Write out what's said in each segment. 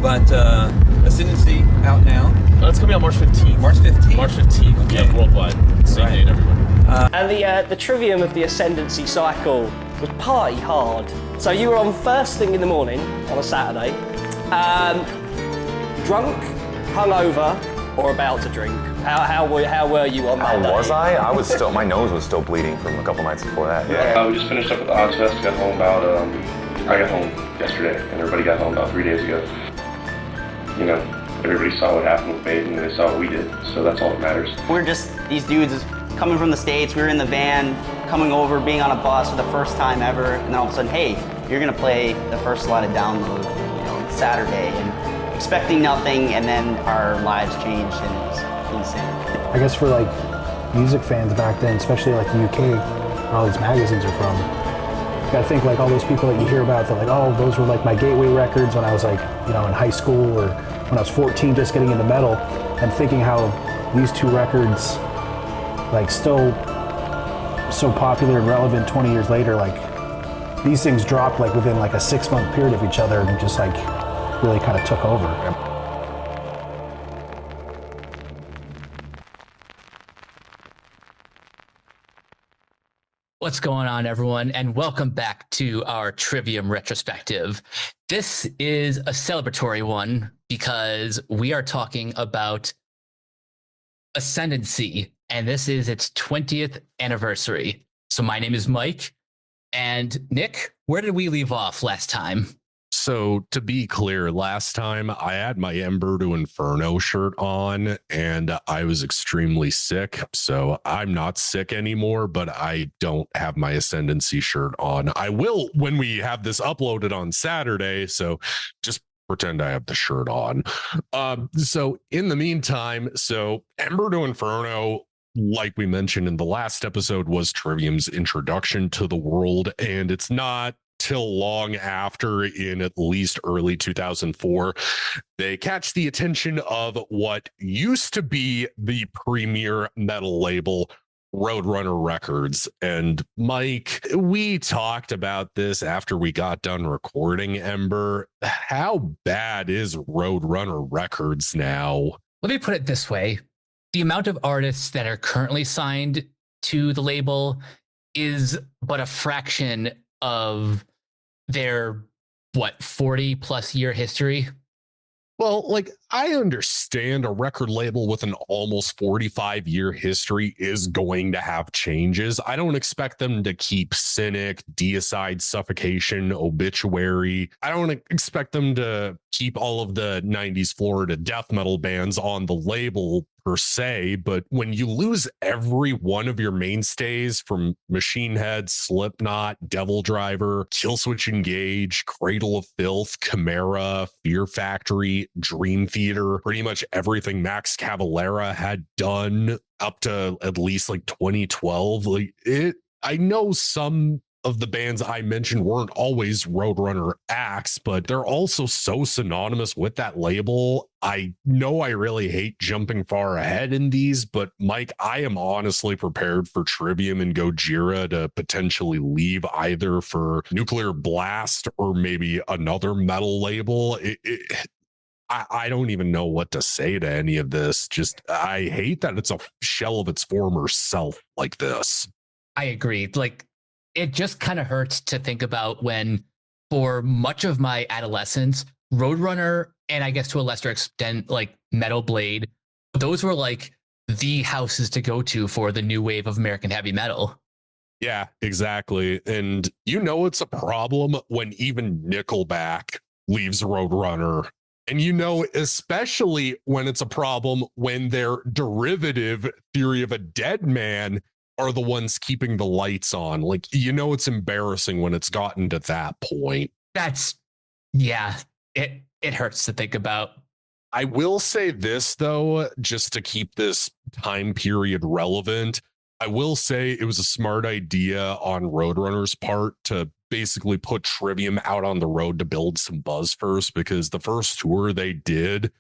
But Ascendancy out now. It's going to be on March 15th. March 15th? March 15th. Okay. Yeah, worldwide. Same date, everyone. And the Trivium of the Ascendancy cycle was party hard. So you were on first thing in the morning on a Saturday, drunk, hungover, or about to drink. How were you on that day? How was I? I was still, my nose was still bleeding from a couple nights before that. Yeah. We just finished up with the Ozfest. Got home I got home yesterday, and everybody got home about 3 days ago. You know, everybody saw what happened with Baden, and they saw what we did, so that's all that matters. We're just these dudes coming from the States. We were in the van, coming over, being on a bus for the first time ever, and then all of a sudden, hey, you're gonna play the first slot of Download, Saturday, and expecting nothing, and then our lives changed, and it was insane. I guess for music fans back then, especially the UK, where all these magazines are from, you gotta think all those people that you hear about, they're oh, those were my gateway records when I was in high school, or when I was 14 just getting into metal, and thinking how these two records still so popular and relevant 20 years later, these things dropped within a 6-month period of each other and just really kind of took over. What's going on, everyone, and welcome back to our Trivium Retrospective. This is a celebratory one because we are talking about Ascendancy, and this is its 20th anniversary. So my name is Mike, and Nick, where did we leave off last time? So to be clear, last time I had my Ember to Inferno shirt on and I was extremely sick. So I'm not sick anymore, but I don't have my Ascendancy shirt on. I will when we have this uploaded on Saturday. So just pretend I have the shirt on. So in the meantime, Ember to Inferno, like we mentioned in the last episode, was Trivium's introduction to the world, and it's not till long after, in at least early 2004, they catch the attention of what used to be the premier metal label, Roadrunner Records. And Mike, we talked about this after we got done recording Ember. How bad is Roadrunner Records now? Let me put it this way. The amount of artists that are currently signed to the label is but a fraction of their 40 plus year history. Well, I understand a record label with an almost 45-year history is going to have changes. I don't expect them to keep Cynic, Deicide, Suffocation, Obituary. I don't expect them to keep all of the 90s Florida death metal bands on the label per se, but when you lose every one of your mainstays from Machine Head, Slipknot, Devil Driver, Killswitch Engage, Cradle of Filth, Chimera, Fear Factory, Dream Theater, pretty much everything Max Cavalera had done up to at least 2012, I know some of the bands I mentioned weren't always Roadrunner acts, but they're also so synonymous with that label. I know I really hate jumping far ahead in these, but Mike, I am honestly prepared for Trivium and Gojira to potentially leave either for Nuclear Blast or maybe another metal label. I don't even know what to say to any of this. Just, I hate that it's a shell of its former self like this. I agree. It just kind of hurts to think about when, for much of my adolescence, Roadrunner, and I guess to a lesser extent, Metal Blade, those were the houses to go to for the new wave of American heavy metal. Yeah, exactly. And it's a problem when even Nickelback leaves Roadrunner. And especially when it's a problem when their derivative Theory of a Dead Man are the ones keeping the lights on. It's embarrassing when it's gotten to that point. It hurts to think about. I will say this, though, just to keep this time period relevant, I will say it was a smart idea on Roadrunner's part to basically put Trivium out on the road to build some buzz first, because the first tour they did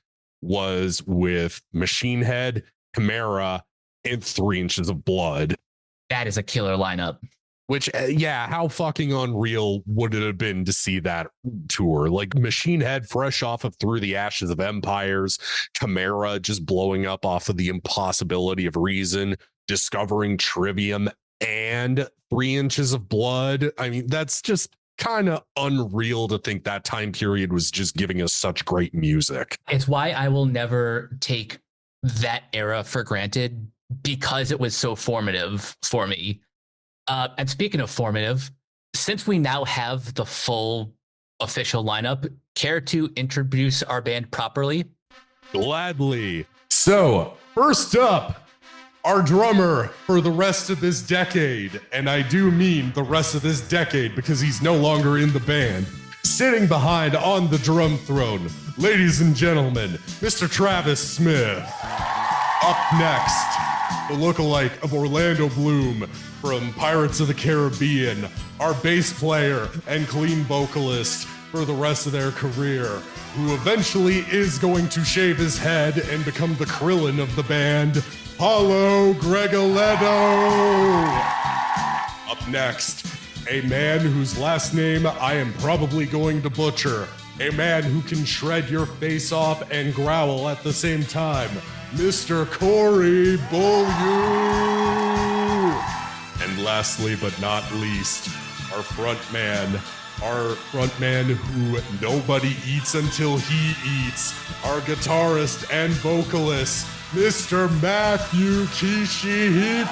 was with Machine Head, Chimera, and 3 Inches of Blood. That is a killer lineup. Which, yeah, how fucking unreal would it have been to see that tour? Like Machine Head fresh off of Through the Ashes of Empires, Chimera just blowing up off of The Impossibility of Reason, discovering Trivium and 3 Inches of Blood. I mean, that's just kind of unreal to think that time period was just giving us such great music. It's why I will never take that era for granted, because it was so formative for me. And speaking of formative, since we now have the full official lineup, care to introduce our band properly? Gladly. So, first up, our drummer for the rest of this decade, and I do mean the rest of this decade because he's no longer in the band, sitting behind on the drum throne, ladies and gentlemen, Mr. Travis Smith. Up next, the lookalike of Orlando Bloom from Pirates of the Caribbean, our bass player and clean vocalist for the rest of their career, who eventually is going to shave his head and become the Krillin of the band, Paulo Gregoletto. Up next, a man whose last name I am probably going to butcher, a man who can shred your face off and growl at the same time, Mr. Corey Beaulieu. And lastly but not least, our frontman who nobody eats until he eats, our guitarist and vocalist, Mr. Matthew Kishihipi.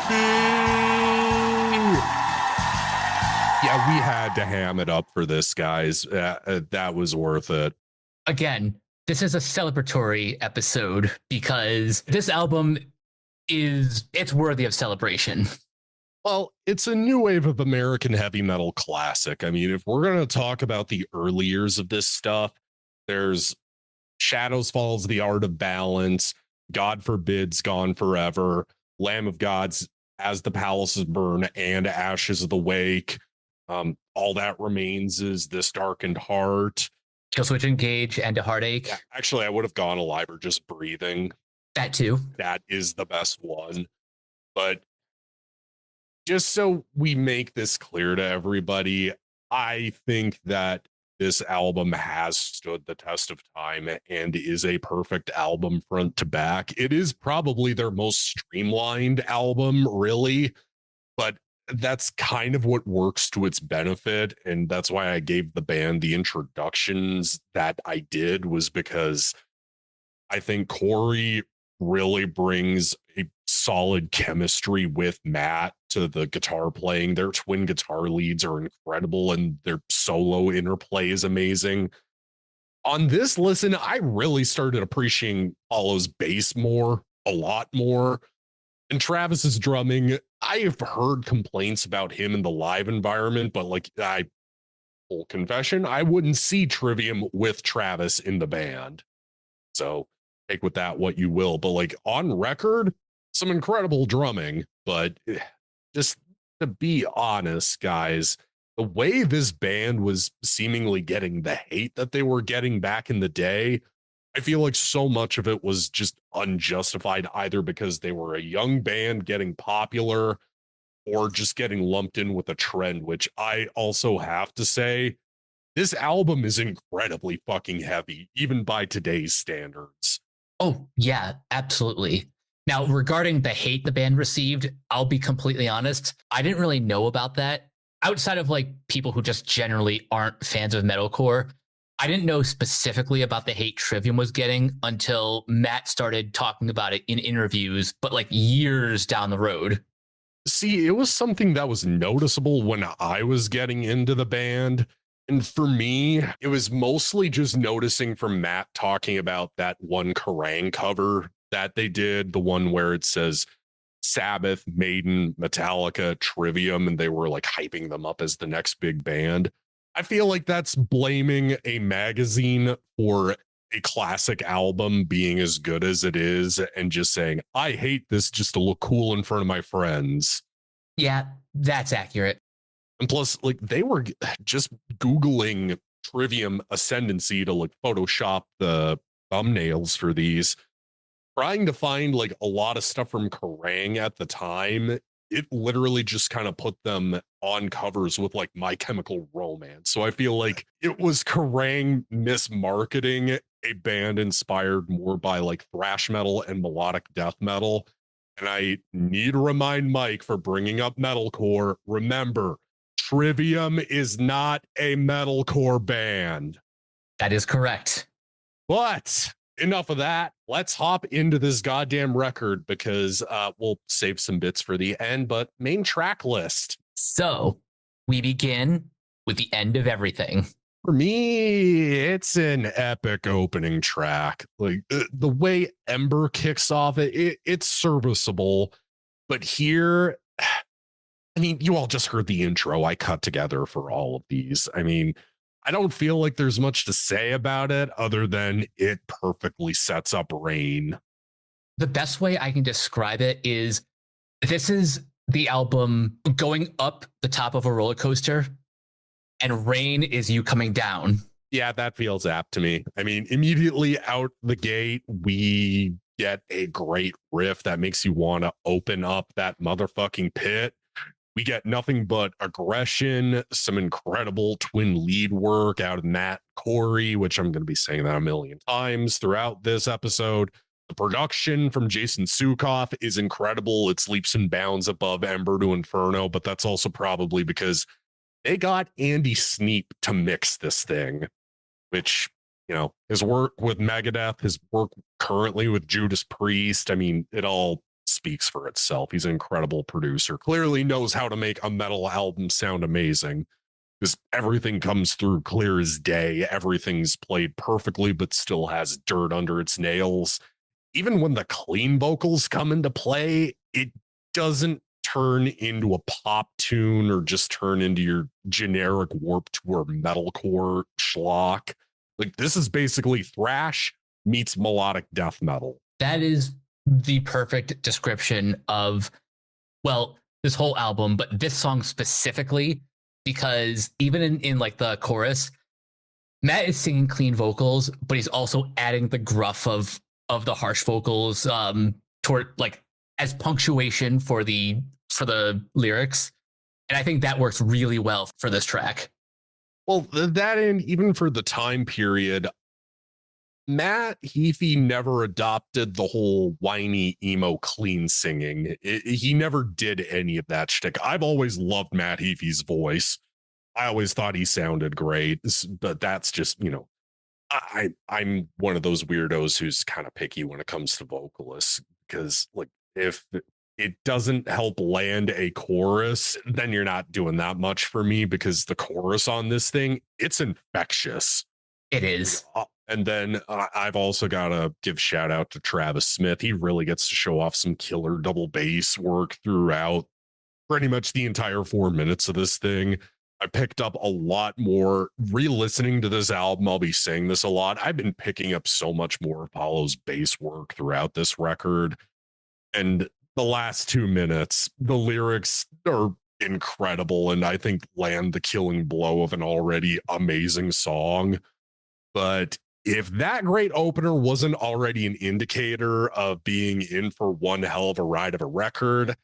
Yeah, we had to ham it up for this, guys. That was worth it. Again, this is a celebratory episode because this album it's worthy of celebration. Well, it's a new wave of American heavy metal classic. I mean, if we're going to talk about the early years of this stuff, there's Shadows Falls, The Art of Balance, God Forbids, Gone Forever, Lamb of God's As the Palaces Burn, and Ashes of the Wake. All That Remains is This Darkened Heart. Killswitch Engage and A Heartache. Yeah, actually, I would have gone Alive or Just Breathing. That too. That is the best one. But just so we make this clear to everybody, I think that this album has stood the test of time and is a perfect album front to back. It is probably their most streamlined album, really, but that's kind of what works to its benefit. And that's why I gave the band the introductions that I did, was because I think Corey really brings a solid chemistry with Matt to the guitar playing. Their twin guitar leads are incredible and their solo interplay is amazing. On this listen, I really started appreciating Paulo's bass more, a lot more. And Travis's drumming, I've heard complaints about him in the live environment, but full confession, I wouldn't see Trivium with Travis in the band. So take with that what you will. But on record, some incredible drumming. But just to be honest, guys, the way this band was seemingly getting the hate that they were getting back in the day, I feel like so much of it was just unjustified, either because they were a young band getting popular or just getting lumped in with a trend, which I also have to say, this album is incredibly fucking heavy, even by today's standards. Oh, yeah, absolutely. Now, regarding the hate the band received, I'll be completely honest. I didn't really know about that. Outside of people who just generally aren't fans of metalcore, I didn't know specifically about the hate Trivium was getting until Matt started talking about it in interviews, but years down the road. See, it was something that was noticeable when I was getting into the band. And for me, it was mostly just noticing from Matt talking about that one Kerrang cover that they did, the one where it says Sabbath, Maiden, Metallica, Trivium, and they were hyping them up as the next big band. I feel like that's blaming a magazine for a classic album being as good as it is and just saying, I hate this just to look cool in front of my friends. Yeah, that's accurate. And plus, they were just Googling Trivium Ascendancy to Photoshop the thumbnails for these, trying to find a lot of stuff from Kerrang at the time. it literally just kind of put them on covers with like My Chemical Romance. So I feel like it was Kerrang mismarketing a band inspired more by like thrash metal and melodic death metal. And I need to remind Mike, for bringing up metalcore, remember, Trivium is not a metalcore band. That is correct. But enough of that. Let's hop into this goddamn record, because we'll save some bits for the end. But main track list. So we begin with The End of Everything. For me, it's an epic opening track. Like the way Ember kicks off, it's serviceable. But here, I mean, you all just heard the intro I cut together for all of these. I mean, I don't feel like there's much to say about it other than it perfectly sets up Rain. The best way I can describe it is this is the album going up the top of a roller coaster, and Rain is you coming down. Yeah, that feels apt to me. I mean, immediately out the gate, we get a great riff that makes you want to open up that motherfucking pit. We get nothing but aggression, some incredible twin lead work out of Matt Corey, which I'm going to be saying that a million times throughout this episode. The production from Jason Sukoff is incredible. It's leaps and bounds above Ember to Inferno, but that's also probably because they got Andy Sneap to mix this thing, which, you know, his work with Megadeth, his work currently with Judas Priest, I mean, it all speaks for itself. He's an incredible producer, clearly knows how to make a metal album sound amazing, because everything comes through clear as day. Everything's played perfectly, but still has dirt under its nails. Even when the clean vocals come into play, it doesn't turn into a pop tune or just turn into your generic Warped Tour metalcore schlock. Like, this is basically thrash meets melodic death metal. That is the perfect description of, well, this whole album, but this song specifically, because even in like the chorus, Matt is singing clean vocals, but he's also adding the gruff of the harsh vocals toward like as punctuation for the lyrics. And I think that works really well for this track. Well, that, and even for the time period, Matt Heafy never adopted the whole whiny emo clean singing. He never did any of that shtick. I've always loved Matt Heafy's voice. I always thought he sounded great, but that's just, you know, I'm one of those weirdos who's kind of picky when it comes to vocalists, because like if it doesn't help land a chorus, then you're not doing that much for me, because the chorus on this thing, it's infectious. It is. And then I've also got to give shout out to Travis Smith. He really gets to show off some killer double bass work throughout pretty much the entire 4 minutes of this thing. I picked up a lot more re-listening to this album. I'll be saying this a lot. I've been picking up so much more Apollo's bass work throughout this record. And the last 2 minutes, the lyrics are incredible, and I think land the killing blow of an already amazing song. But if that great opener wasn't already an indicator of being in for one hell of a ride of a record,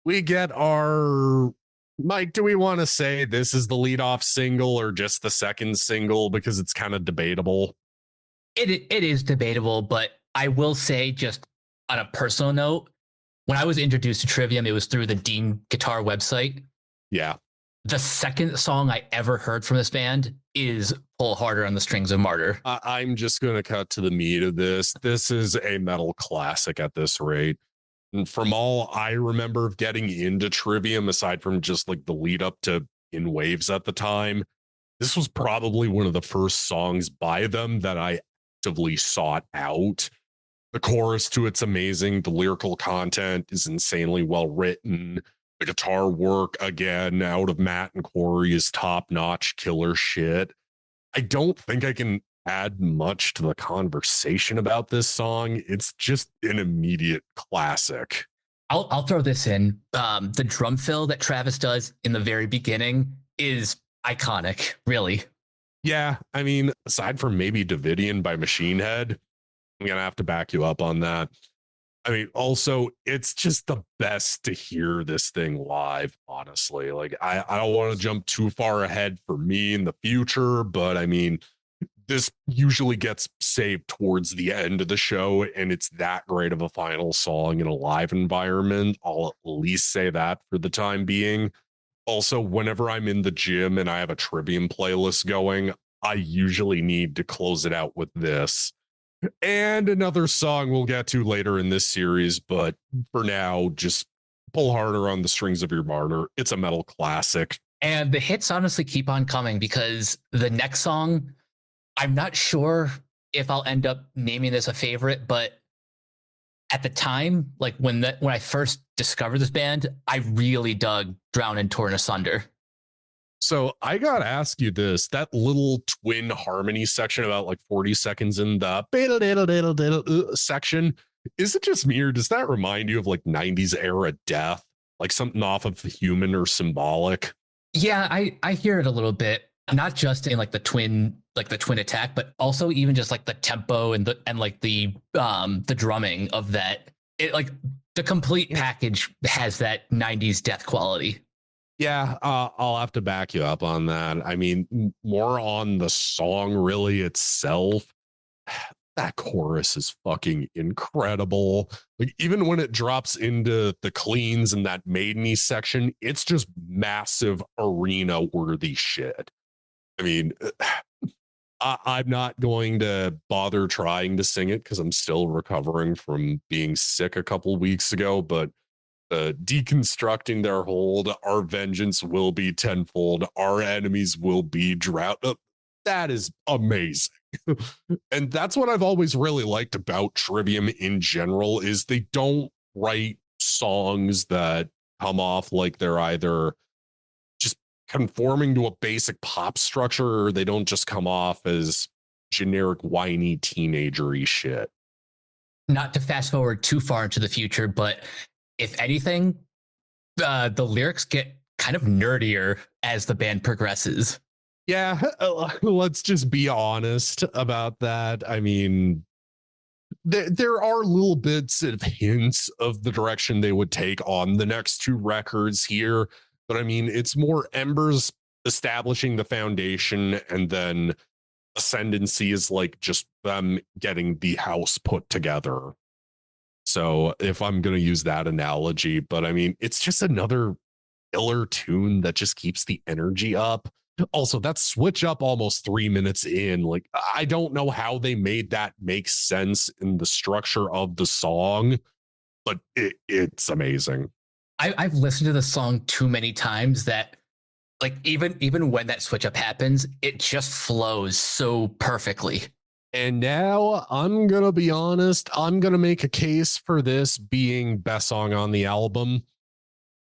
we get our... Mike, do we want to say this is the lead-off single or just the second single? Because it's kind of debatable. It is debatable, but I will say, just on a personal note, when I was introduced to Trivium, it was through the Dean Guitar website. Yeah. The second song I ever heard from this band is Pull Harder on the Strings of Martyr. I'm just going to cut to the meat of this. This is a metal classic at this rate. And from all I remember of getting into Trivium, aside from just like the lead up to In Waves at the time, this was probably one of the first songs by them that I actively sought out. The chorus to it's amazing. The lyrical content is insanely well written. The guitar work, again, out of Matt and Corey, is top-notch killer shit. I don't think I can add much to the conversation about this song. It's just an immediate classic. I'll throw this in. The drum fill that Travis does in the very beginning is iconic, really. Yeah, I mean, aside from maybe Davidian by Machine Head, I'm going to have to back you up on that. I mean, also, it's just the best to hear this thing live, honestly. Like, I don't want to jump too far ahead for me in the future, but I mean, this usually gets saved towards the end of the show, and it's that great of a final song in a live environment. I'll at least say that for the time being. Also, whenever I'm in the gym and I have a Trivium playlist going, I usually need to close it out with this. And another song we'll get to later in this series, but for now, just pull harder on the strings of your martyr. It's a metal classic. And the hits honestly keep on coming because the next song, I'm not sure if I'll end up naming this a favorite, but at the time, like when I first discovered this band, I really dug Drown and Torn Asunder. So I gotta ask you this: that little twin harmony section, about like 40 seconds in the section, is it just me, or does that remind you of like 90s era death, like something off of Human or Symbolic? Yeah, I hear it a little bit, not just in like the twin attack, but also even just like the tempo and the drumming of that. It like the complete package has that 90s death quality. Yeah, I'll have to back you up on that. I mean, more on the song really itself. That chorus is fucking incredible. Like, even when it drops into the cleans and that maideny section, it's just massive arena worthy shit. I mean, I'm not going to bother trying to sing it because I'm still recovering from being sick a couple weeks ago, but deconstructing their hold, our vengeance will be tenfold, our enemies will be drowned. That is amazing. And that's what I've always really liked about Trivium in general, is they don't write songs that come off like they're either just conforming to a basic pop structure, or they don't just come off as generic whiny teenagery shit. Not to fast forward too far into the future, but if anything, the lyrics get kind of nerdier as the band progresses. Yeah, let's just be honest about that. I mean, there are little bits of hints of the direction they would take on the next two records here, but I mean, it's more Embers establishing the foundation, and then Ascendancy is like just them getting the house put together. So if I'm going to use that analogy, but I mean, it's just another killer tune that just keeps the energy up. Also, that switch up almost 3 minutes in, like, I don't know how they made that make sense in the structure of the song, but it's amazing. I've listened to the song too many times that, like, even when that switch up happens, it just flows so perfectly. And now I'm going to be honest, I'm going to make a case for this being best song on the album.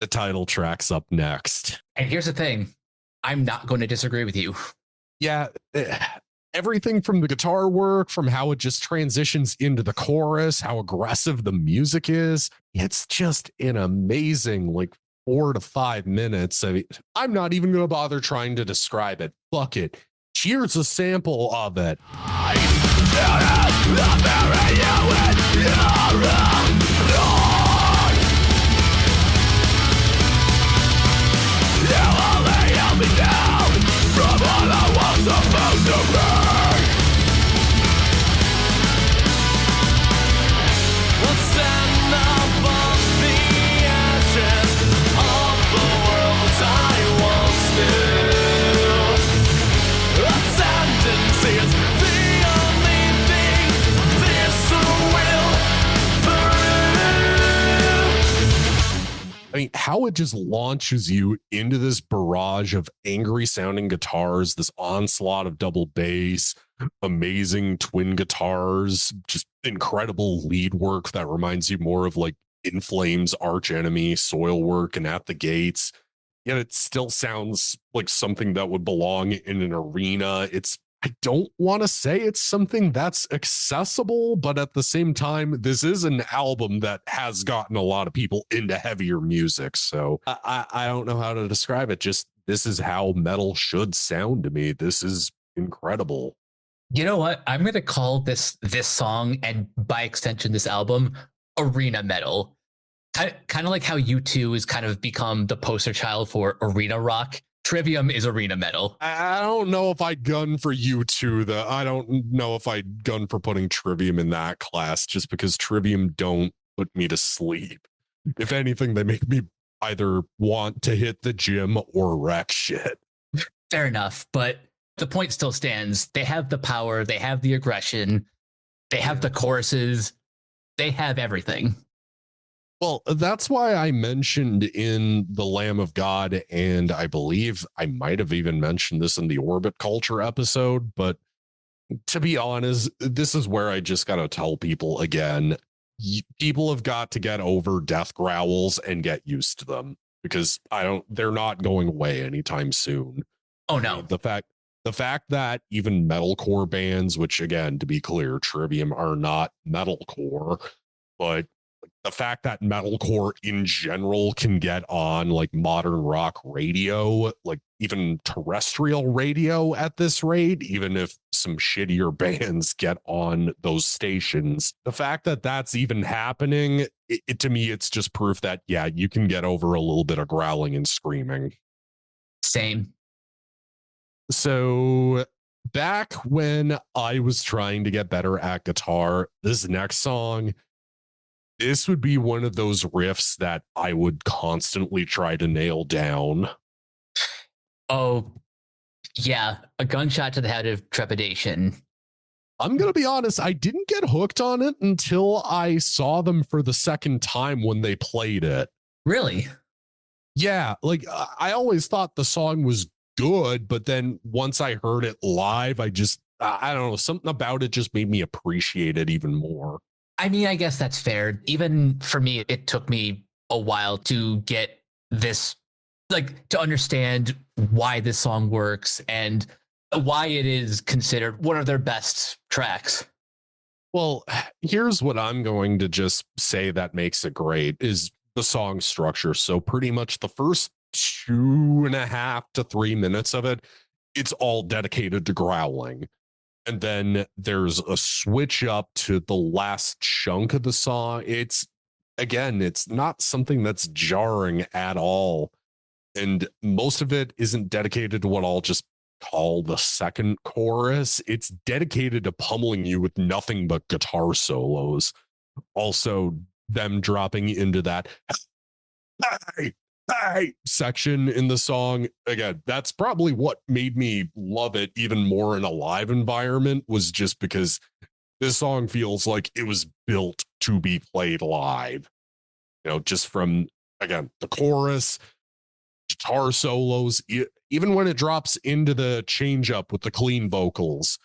The title track's up next. And here's the thing, I'm not going to disagree with you. Yeah, everything from the guitar work, from how it just transitions into the chorus, how aggressive the music is, it's just an amazing, like, 4 to 5 minutes. I mean, I'm not even going to bother trying to describe it. Fuck it. Here's a sample of it. I mean, how it just launches you into this barrage of angry sounding guitars, this onslaught of double bass, amazing twin guitars, just incredible lead work that reminds you more of like In Flames' Arch Enemy, Soilwork, and At the Gates. Yet it still sounds like something that would belong in an arena. I don't want to say it's something that's accessible, but at the same time, this is an album that has gotten a lot of people into heavier music. So I don't know how to describe it. Just, this is how metal should sound to me. This is incredible. You know what? I'm going to call this song, and by extension, this album, arena metal. Kind of like how U2 has kind of become the poster child for arena rock. Trivium is arena metal. I don't know if I'd gun for U2, though. I don't know if I'd gun for putting Trivium in that class, just because Trivium don't put me to sleep. If anything, they make me either want to hit the gym or wreck shit. Fair enough, but the point still stands. They have the power, they have the aggression, they have the choruses, they have everything. Well, that's why I mentioned in the Lamb of God, and I believe I might have even mentioned this in the Orbit Culture episode, but to be honest, this is where I just got to tell people again, people have got to get over death growls and get used to them, because they're not going away anytime soon. Oh no. The fact that even metalcore bands, which again, to be clear, Trivium are not metalcore, but the fact that metalcore in general can get on like modern rock radio, like even terrestrial radio at this rate, even if some shittier bands get on those stations, the fact that that's even happening, to me, it's just proof that, yeah, you can get over a little bit of growling and screaming. Same. So back when I was trying to get better at guitar, this next song, this would be one of those riffs that I would constantly try to nail down. Oh, yeah. A gunshot to the head of trepidation. I'm going to be honest, I didn't get hooked on it until I saw them for the second time when they played it. Really? Yeah, like I always thought the song was good, but then once I heard it live, I don't know, something about it just made me appreciate it even more. I mean, I guess that's fair. Even for me, it took me a while to get this, like, to understand why this song works and why it is considered one of their best tracks. Well, here's what I'm going to just say that makes it great is the song structure. So pretty much the first 2.5 to 3 minutes of it, it's all dedicated to growling. And then there's a switch up to the last chunk of the song. It's not something that's jarring at all. And most of it isn't dedicated to what I'll just call the second chorus. It's dedicated to pummeling you with nothing but guitar solos. Also, them dropping into that hey section in the song. Again, that's probably what made me love it even more in a live environment, was just because this song feels like it was built to be played live. You know, just from, again, the chorus, guitar solos, even when it drops into the change up with the clean vocals.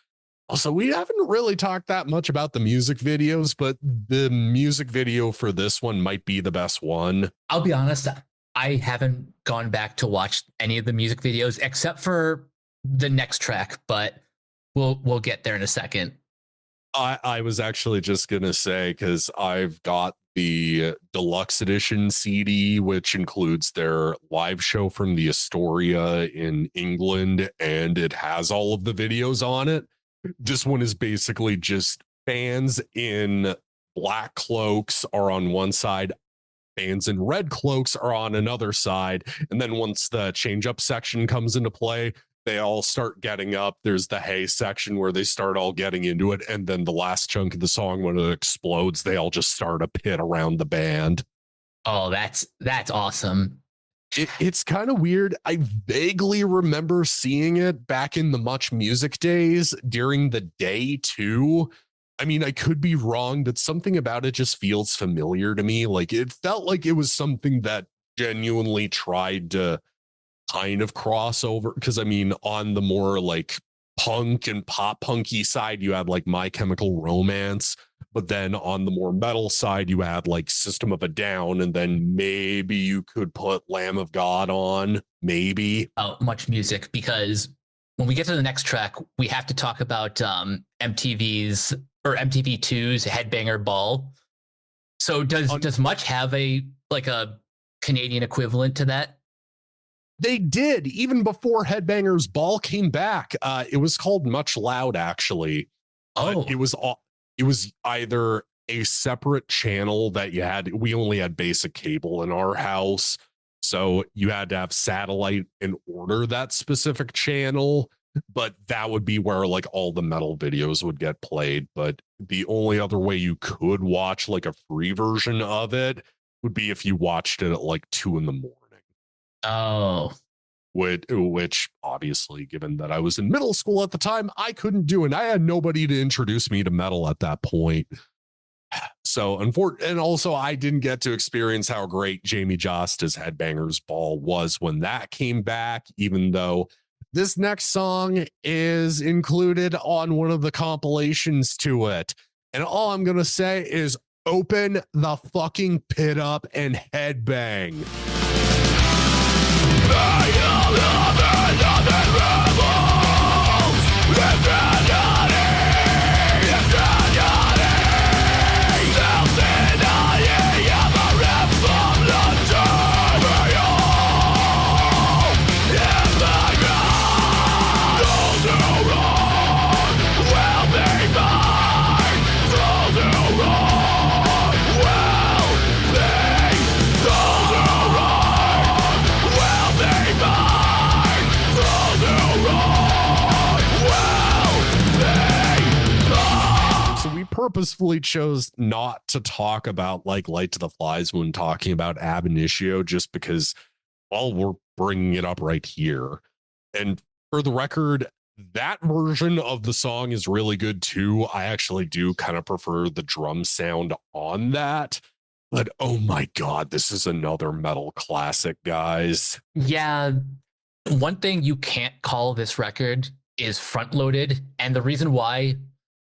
Also, we haven't really talked that much about the music videos, but the music video for this one might be the best one. I'll be honest, I haven't gone back to watch any of the music videos except for the next track, but we'll get there in a second. I was actually just going to say, because I've got the deluxe edition CD, which includes their live show from the Astoria in England, and it has all of the videos on it. This one is basically just fans in black cloaks are on one side, fans in red cloaks are on another side. And then once the change up section comes into play, they all start getting up. There's the hey section where they start all getting into it. And then the last chunk of the song, when it explodes, they all just start a pit around the band. Oh, that's awesome. It's kind of weird. I vaguely remember seeing it back in the Much Music days during the day too. I mean, I could be wrong, but something about it just feels familiar to me. Like it felt like it was something that genuinely tried to kind of cross over. Because I mean, on the more like punk and pop punky side, you had like My Chemical Romance. But then on the more metal side, you had like System of a Down, and then maybe you could put Lamb of God on, maybe. Much Music, because when we get to the next track, we have to talk about MTV2's Headbanger Ball. So does Much have a Canadian equivalent to that? They did, even before Headbangers Ball came back. It was called Much Loud, actually. Oh, It was either a separate channel that we only had basic cable in our house. So you had to have satellite and order that specific channel, but that would be where like all the metal videos would get played. But the only other way you could watch like a free version of it would be if you watched it at like 2 a.m. Oh, which obviously, given that I was in middle school at the time, I couldn't do it. I had nobody to introduce me to metal at that point. So and also I didn't get to experience how great Jamie Josta's Headbangers Ball was when that came back, even though this next song is included on one of the compilations to it. And all I'm going to say is open the fucking pit up and headbang. Purposefully chose not to talk about like Light to the Flies when talking about Ab Initio, just because, well, we're bringing it up right here. And for the record, that version of the song is really good too. I actually do kind of prefer the drum sound on that. But oh my God, this is another metal classic, guys. Yeah. One thing you can't call this record is front loaded. And the reason why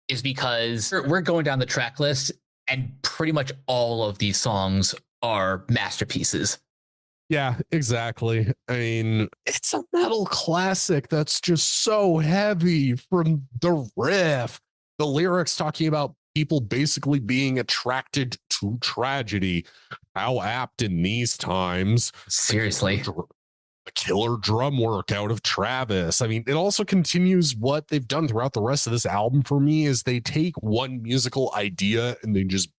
is because we're going down the track list and pretty much all of these songs are masterpieces. Yeah, exactly. I mean, it's a metal classic that's just so heavy, from the riff, the lyrics talking about people basically being attracted to tragedy. How apt in these times. Seriously. A killer drum work out of Travis. I mean, it also continues what they've done throughout the rest of this album for me, is they take one musical idea and they just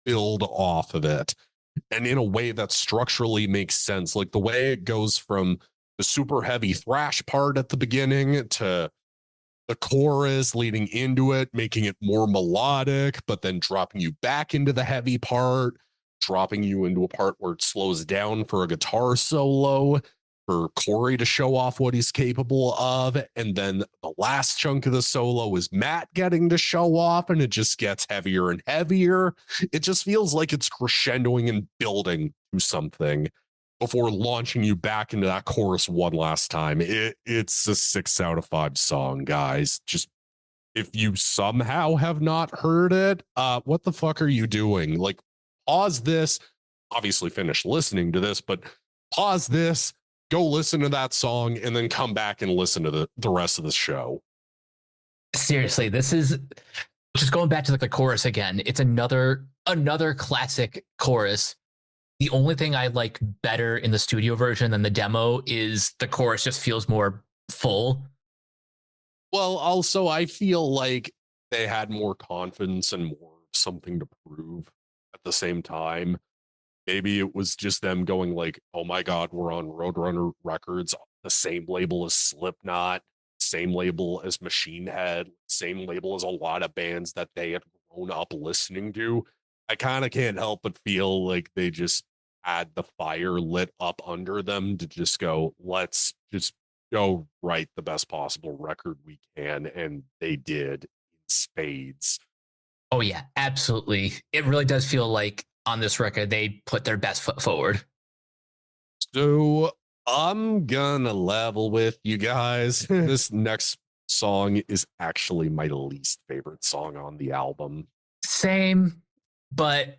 build off of it. And in a way that structurally makes sense. Like the way it goes from the super heavy thrash part at the beginning to the chorus leading into it, making it more melodic, but then dropping you back into the heavy part, dropping you into a part where it slows down for a guitar solo, for Corey to show off what he's capable of. And then the last chunk of the solo is Matt getting to show off, and it just gets heavier and heavier. It just feels like it's crescendoing and building to something before launching you back into that chorus one last time. It's a 6 out of 5 song, guys. Just, if you somehow have not heard it, what the fuck are you doing? Like, pause this, obviously finish listening to this, but pause this, go listen to that song, and then come back and listen to the rest of the show. Seriously, this is just going back to like the chorus again. It's another classic chorus. The only thing I like better in the studio version than the demo is the chorus just feels more full. Well, also, I feel like they had more confidence and more something to prove at the same time. Maybe it was just them going like, oh my God, we're on Roadrunner Records, the same label as Slipknot, same label as Machine Head, same label as a lot of bands that they had grown up listening to. I kind of can't help but feel like they just had the fire lit up under them to just go, let's just go write the best possible record we can. And they did in spades. Oh yeah, absolutely. It really does feel like on this record, they put their best foot forward. So I'm gonna level with you guys. This next song is actually my least favorite song on the album. Same, but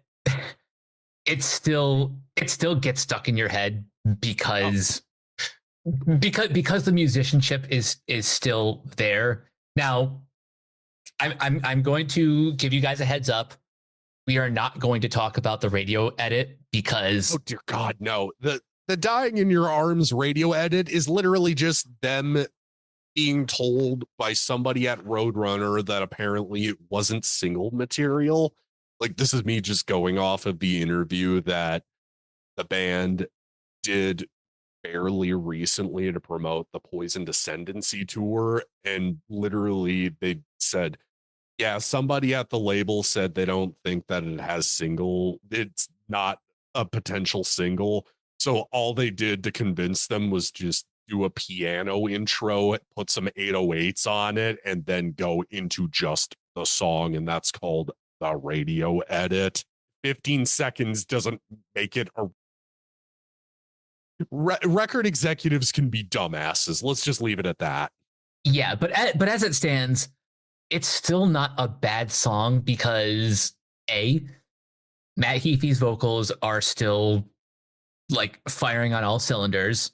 it still gets stuck in your head because the musicianship is still there. Now, I'm going to give you guys a heads up. We are not going to talk about the radio edit because, oh dear God, no. The Dying in Your Arms radio edit is literally just them being told by somebody at Roadrunner that apparently it wasn't single material. like this is me just going off of the interview that the band did fairly recently to promote the Poisoned Ascendancy tour, and literally they said, yeah, somebody at the label said they don't think that it's not a potential single. So all they did to convince them was just do a piano intro, put some 808s on it, and then go into just the song. And that's called the radio edit. 15 seconds doesn't make it a record executives can be dumbasses. Let's just leave it at that. Yeah, but as it stands, it's still not a bad song because Matt Heafy's vocals are still like firing on all cylinders,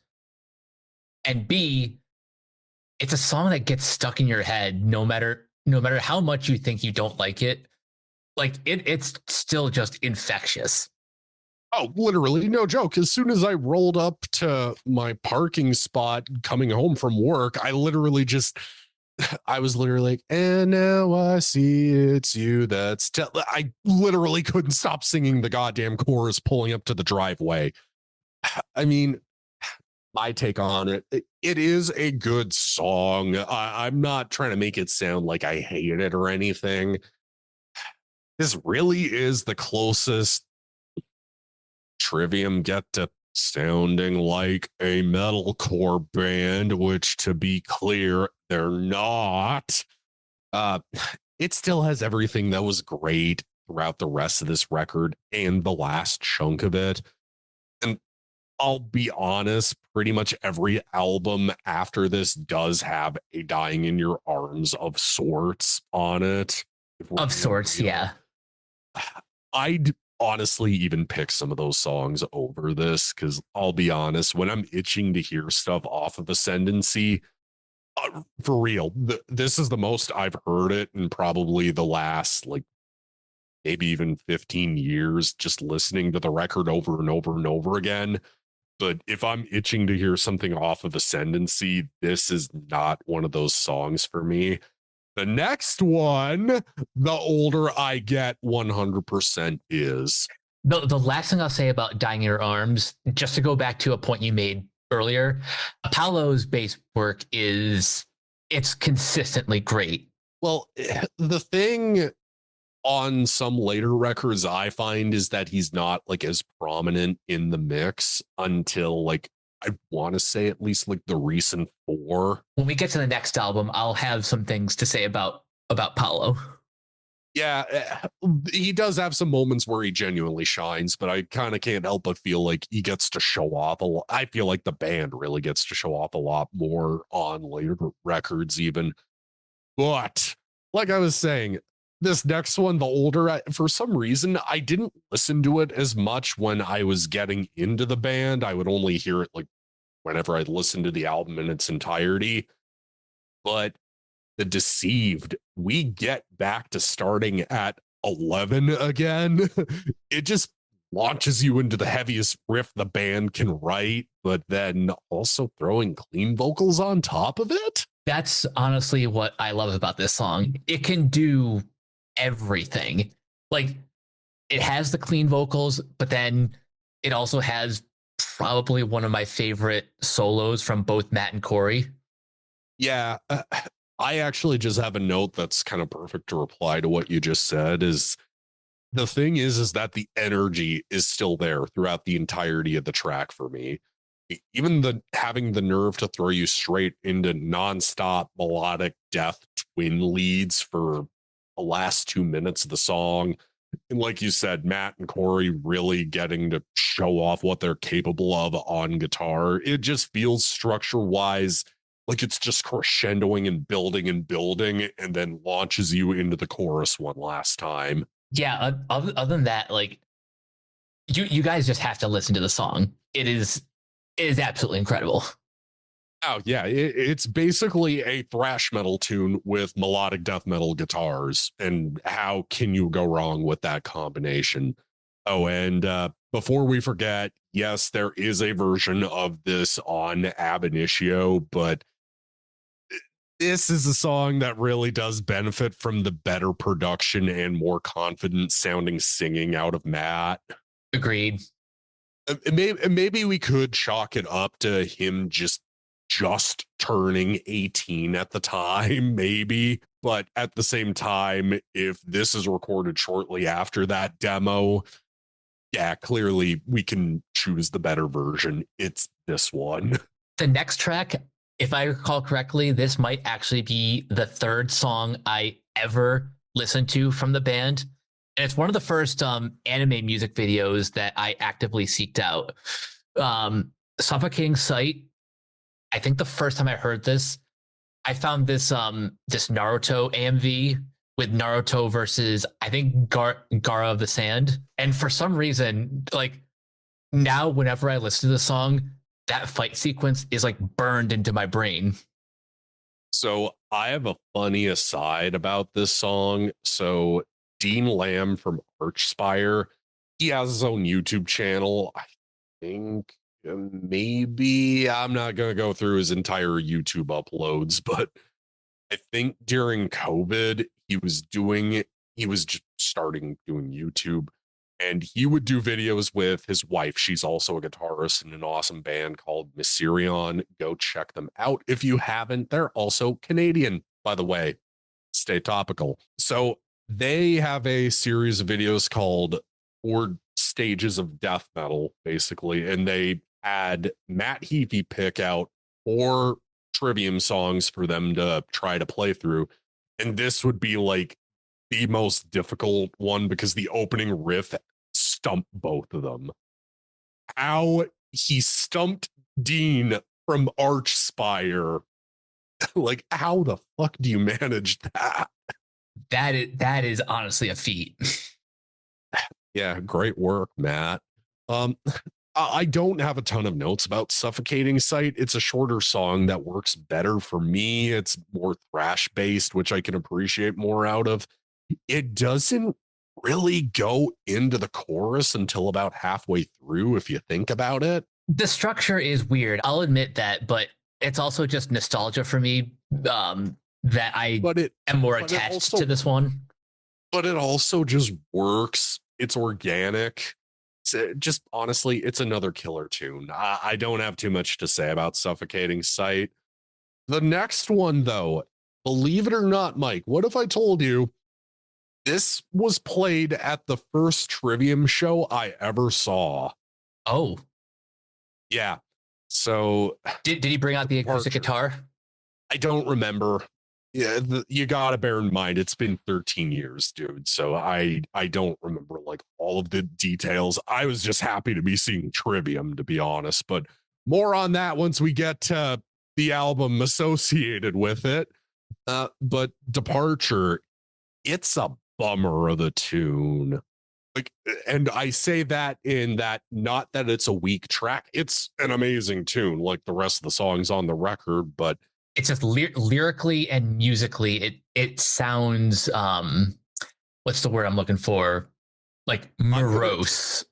and B, it's a song that gets stuck in your head no matter how much you think you don't like it. Like it's still just infectious. Oh, literally, no joke. As soon as I rolled up to my parking spot coming home from work, I was literally like, and now I see it's you. I literally couldn't stop singing the goddamn chorus pulling up to the driveway. I mean, my take on it, it is a good song. I'm not trying to make it sound like I hate it or anything. This really is the closest Trivium get to sounding like a metalcore band, which, to be clear, they're not. It still has everything that was great throughout the rest of this record and the last chunk of it. And I'll be honest, pretty much every album after this does have a Dying in Your Arms of sorts on it. Of sorts, yeah. I'd honestly even pick some of those songs over this, because I'll be honest, when I'm itching to hear stuff off of Ascendancy, for real, this is the most I've heard it in probably the last like maybe even 15 years, just listening to the record over and over and over again. But if I'm itching to hear something off of Ascendancy, this is not one of those songs for me. The next one, the older I get, 100% is. The last thing I'll say about Dying in Your Arms, just to go back to a point you made earlier, Apollo's bass work it's consistently great. Well, the thing on some later records I find is that he's not like as prominent in the mix until like, I want to say at least like the recent 4. When we get to the next album, I'll have some things to say about Paolo. Yeah, he does have some moments where he genuinely shines, but I kind of can't help but feel like he gets to show off a lot. I feel like the band really gets to show off a lot more on later records even. But like I was saying, this next one, the older, for some reason, I didn't listen to it as much when I was getting into the band. I would only hear it like whenever I'd listen to the album in its entirety. But The Deceived, we get back to starting at 11 again. It just launches you into the heaviest riff the band can write, but then also throwing clean vocals on top of it. That's honestly what I love about this song. It can do everything. Like, it has the clean vocals, but then it also has probably one of my favorite solos from both Matt and Corey. Yeah, I actually just have a note that's kind of perfect to reply to what you just said. Is the thing is that the energy is still there throughout the entirety of the track for me. Even having the nerve to throw you straight into nonstop melodic death twin leads for the last 2 minutes of the song. And like you said, Matt and Corey really getting to show off what they're capable of on guitar. It just feels structure-wise like it's just crescendoing and building and then launches you into the chorus one last time. Yeah, other than that, like, you guys just have to listen to the song. It is absolutely incredible. Oh, yeah. It's basically a thrash metal tune with melodic death metal guitars. And how can you go wrong with that combination? Oh, and before we forget, yes, there is a version of this on Ab Initio, but this is a song that really does benefit from the better production and more confident sounding singing out of Matt. Agreed. Maybe we could chalk it up to him just turning 18 at the time, maybe. But at the same time, if this is recorded shortly after that demo, yeah, clearly we can choose the better version. It's this one. The next track, if I recall correctly, this might actually be the third song I ever listened to from the band. And it's one of the first anime music videos that I actively seeked out. Suffocating Sight. I think the first time I heard this, I found this this Naruto AMV with Naruto versus, I think, Gara of the Sand. And for some reason, like now, whenever I listen to the song, that fight sequence is like burned into my brain. So I have a funny aside about this song. So Dean Lamb from Archspire, he has his own YouTube channel. I think maybe I'm not going to go through his entire YouTube uploads, but I think during COVID, he was just starting doing YouTube, and he would do videos with his wife. She's also a guitarist in an awesome band called Mysterion. Go check them out if you haven't. They're also Canadian, by the way. Stay topical. So they have a series of videos called 4 Stages of Death Metal, basically, and they had Matt Heafy pick out 4 Trivium songs for them to try to play through. And this would be like the most difficult one because the opening riff stumped both of them. How he stumped Dean from Archspire. Like, how the fuck do you manage that? That is honestly a feat. Yeah, great work, Matt. I don't have a ton of notes about Suffocating Sight. It's a shorter song that works better for me. It's more thrash based, which I can appreciate more out of. It doesn't really go into the chorus until about halfway through, if you think about it. The structure is weird, I'll admit that, but it's also just nostalgia for me, that I am more attached to this one. But it also just works. It's organic. Just honestly, it's another killer tune. I don't have too much to say about Suffocating Sight. The next one, though, believe it or not, Mike, what if I told you this was played at the first Trivium show I ever saw? Oh. Yeah. So did he bring out the acoustic guitar? I don't remember. Yeah, you gotta bear in mind it's been 13 years, dude. So I don't remember like all of the details. I was just happy to be seeing Trivium, to be honest. But more on that once we get to the album associated with it. But Departure, it's a bummer of a tune. Like, and I say that in that not that it's a weak track. It's an amazing tune, like the rest of the songs on the record, but it's just lyrically and musically, it sounds what's the word I'm looking for? Like morose.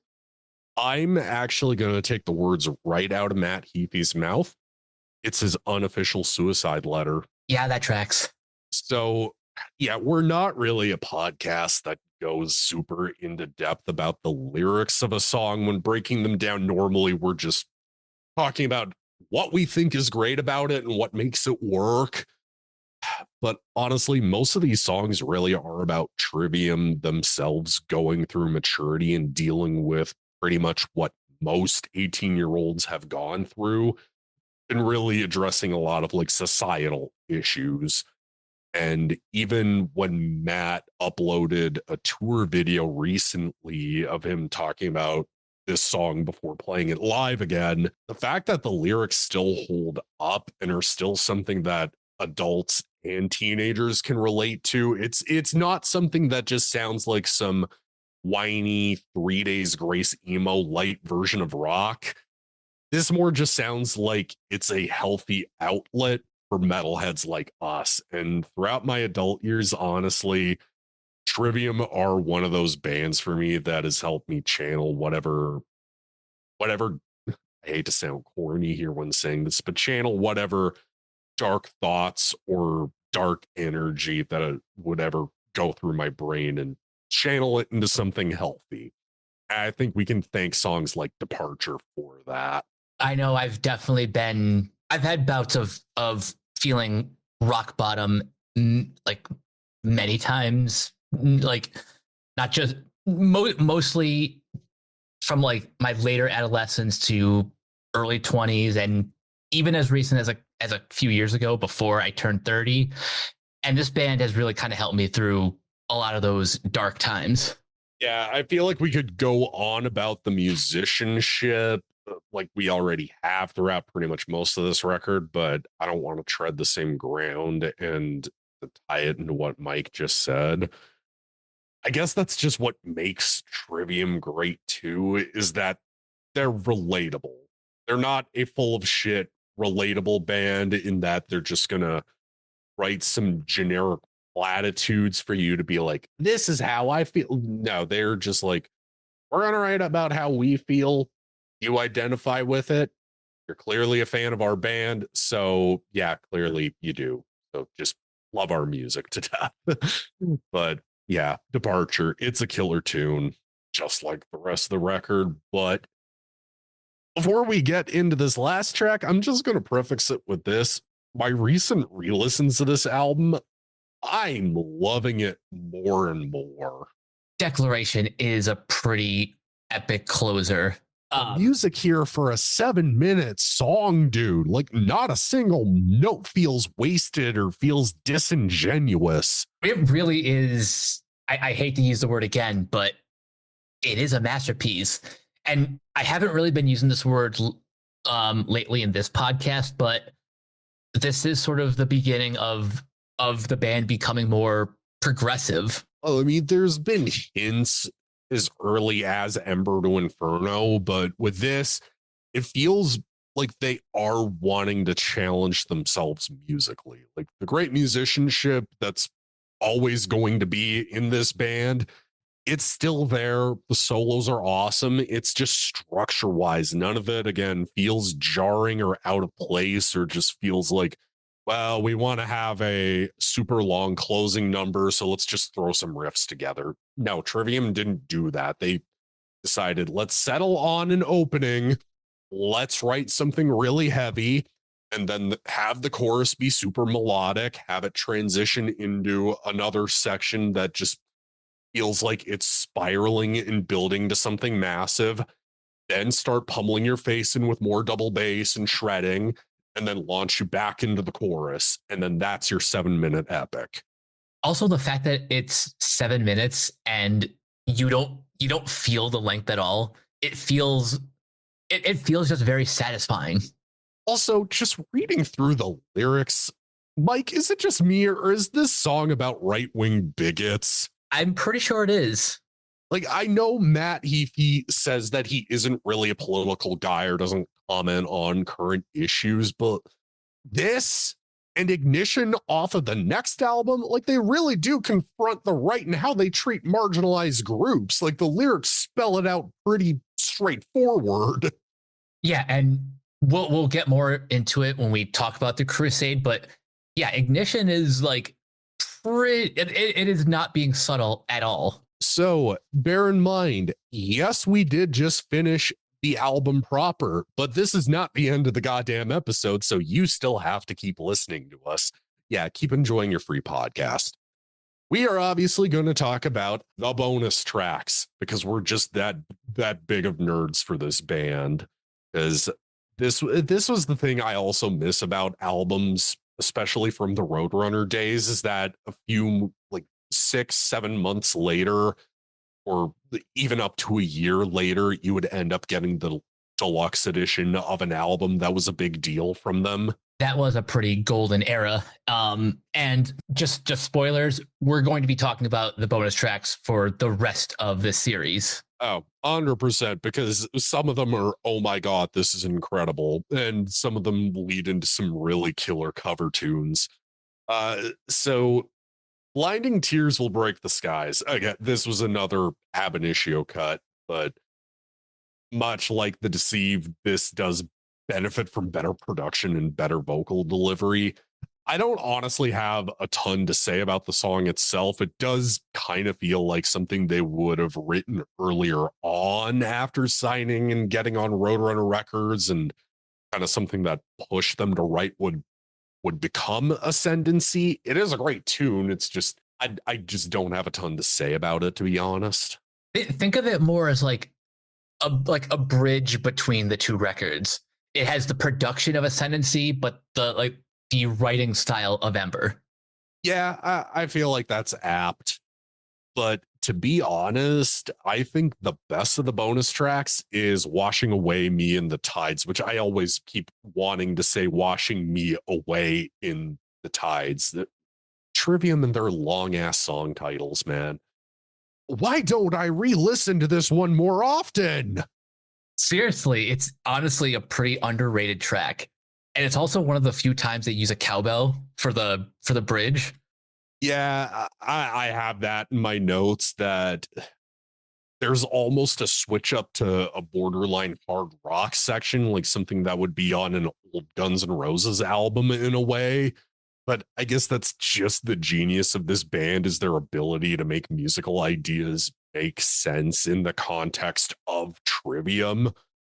I'm actually going to take the words right out of Matt Heafy's mouth. It's his unofficial suicide letter. Yeah, that tracks. So, yeah, we're not really a podcast that goes super into depth about the lyrics of a song when breaking them down. Normally, we're just talking about what we think is great about it and what makes it work. But honestly, most of these songs really are about Trivium themselves going through maturity and dealing with pretty much what most 18-year-olds have gone through, and really addressing a lot of like societal issues. And even when Matt uploaded a tour video recently of him talking about this song before playing it live again, the fact that the lyrics still hold up and are still something that adults and teenagers can relate to, it's not something that just sounds like some whiny 3 Days Grace emo light version of rock. This more just sounds like it's a healthy outlet for metalheads like us. And throughout my adult years, honestly, Trivium are one of those bands for me that has helped me channel whatever, I hate to sound corny here when saying this, but channel whatever dark thoughts or dark energy that would ever go through my brain and channel it into something healthy. I think we can thank songs like Departure for that. I know I've had bouts of feeling rock bottom like many times, like not just mostly from like my later adolescence to early 20s, and even as recent as a few years ago before I turned 30. And this band has really kind of helped me through a lot of those dark times. Yeah, I feel like we could go on about the musicianship like we already have throughout pretty much most of this record, but I don't want to tread the same ground and to tie it into what Mike just said. I guess that's just what makes Trivium great too, is that they're relatable. They're not a full of shit relatable band in that they're just gonna write some generic platitudes for you to be like, this is how I feel. No, they're just like, we're gonna write about how we feel. You identify with it. You're clearly a fan of our band. So yeah, clearly you do. So just love our music to death. But yeah, Departure, it's a killer tune, just like the rest of the record. But before we get into this last track, I'm just going to prefix it with this. My recent re-listens to this album, I'm loving it more and more. Declaration is a pretty epic closer. Music here for a 7-minute song, dude. Like, not a single note feels wasted or feels disingenuous. It really is. I hate to use the word again, but it is a masterpiece. And I haven't really been using this word lately in this podcast, but this is sort of the beginning of the band becoming more progressive. Oh, I mean, there's been hints as early as Ember to Inferno, but with this, it feels like they are wanting to challenge themselves musically. Like the great musicianship that's always going to be in this band, it's still there. The solos are awesome. It's just structure wise, none of it, again, feels jarring or out of place or just feels like, well, we want to have a super long closing number, so let's just throw some riffs together. No, Trivium didn't do that. They decided, let's settle on an opening. Let's write something really heavy and then have the chorus be super melodic, have it transition into another section that just feels like it's spiraling and building to something massive, then start pummeling your face in with more double bass and shredding, and then launch you back into the chorus. And then that's your 7-minute epic. Also, the fact that it's 7 minutes and you don't feel the length at all. It feels just very satisfying. Also, just reading through the lyrics, Mike, is it just me or is this song about right-wing bigots? I'm pretty sure it is. Like, I know Matt he says that he isn't really a political guy or doesn't comment on current issues, but this and Ignition off of the next album, like they really do confront the right and how they treat marginalized groups. Like the lyrics spell it out pretty straightforward. Yeah, and we'll get more into it when we talk about the Crusade, but yeah, Ignition is like it is not being subtle at all. So bear in mind, yes, we did just finish the album proper, but this is not the end of the goddamn episode, so you still have to keep listening to us. Yeah, keep enjoying your free podcast. We are obviously going to talk about the bonus tracks because we're just that big of nerds for this band. Because this was the thing I also miss about albums, especially from the Roadrunner days, is that a few like 6-7 months later, or even up to a year later, you would end up getting the deluxe edition of an album that was a big deal from them. That was a pretty golden era. And just spoilers, we're going to be talking about the bonus tracks for the rest of this series. Oh, 100%, because some of them are, oh my God, this is incredible. And some of them lead into some really killer cover tunes. So Blinding Tears Will Break the Skies. Again, this was another ab initio cut, but much like The Deceived, this does benefit from better production and better vocal delivery. I don't honestly have a ton to say about the song itself. It does kind of feel like something they would have written earlier on after signing and getting on Roadrunner Records, and kind of something that pushed them to write would become Ascendancy. It is a great tune. It's just I just don't have a ton to say about it, to be honest. Think of it more as like a bridge between the two records. It has the production of Ascendancy, but the writing style of Ember. Yeah, I feel like that's apt. But to be honest, I think the best of the bonus tracks is Washing Away Me in the Tides, which I always keep wanting to say washing me away in the tides. Trivium and their long ass song titles, man. Why don't I re-listen to this one more often? Seriously, it's honestly a pretty underrated track. And it's also one of the few times they use a cowbell for the bridge. Yeah, I have that in my notes, that there's almost a switch up to a borderline hard rock section, like something that would be on an old Guns N' Roses album in a way. But I guess that's just the genius of this band, is their ability to make musical ideas make sense in the context of Trivium,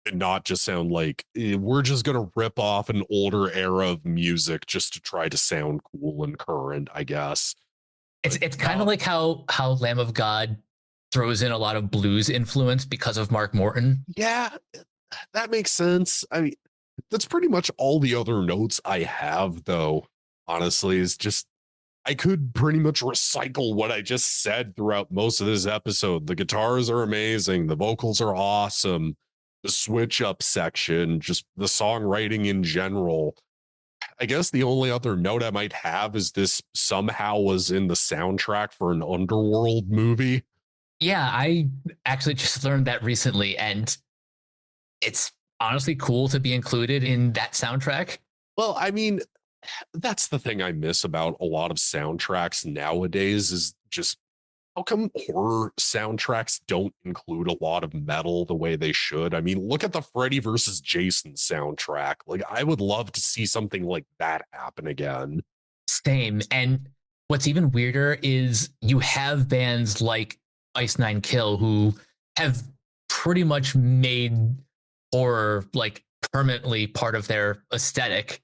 and not just sound like we're just going to rip off an older era of music just to try to sound cool and current, I guess. It's kind of like how Lamb of God throws in a lot of blues influence because of Mark Morton. Yeah, that makes sense. I mean, that's pretty much all the other notes I have, though, honestly, is just I could pretty much recycle what I just said throughout most of this episode. The guitars are amazing. The vocals are awesome. The switch up section, just the songwriting in general. I guess the only other note I might have is this somehow was in the soundtrack for an Underworld movie. Yeah, I actually just learned that recently, and it's honestly cool to be included in that soundtrack. Well, I mean, that's the thing I miss about a lot of soundtracks nowadays, is just how come horror soundtracks don't include a lot of metal the way they should? I mean, look at the Freddy versus Jason soundtrack. Like, I would love to see something like that happen again. Same. And what's even weirder is you have bands like Ice Nine Kill who have pretty much made horror like permanently part of their aesthetic.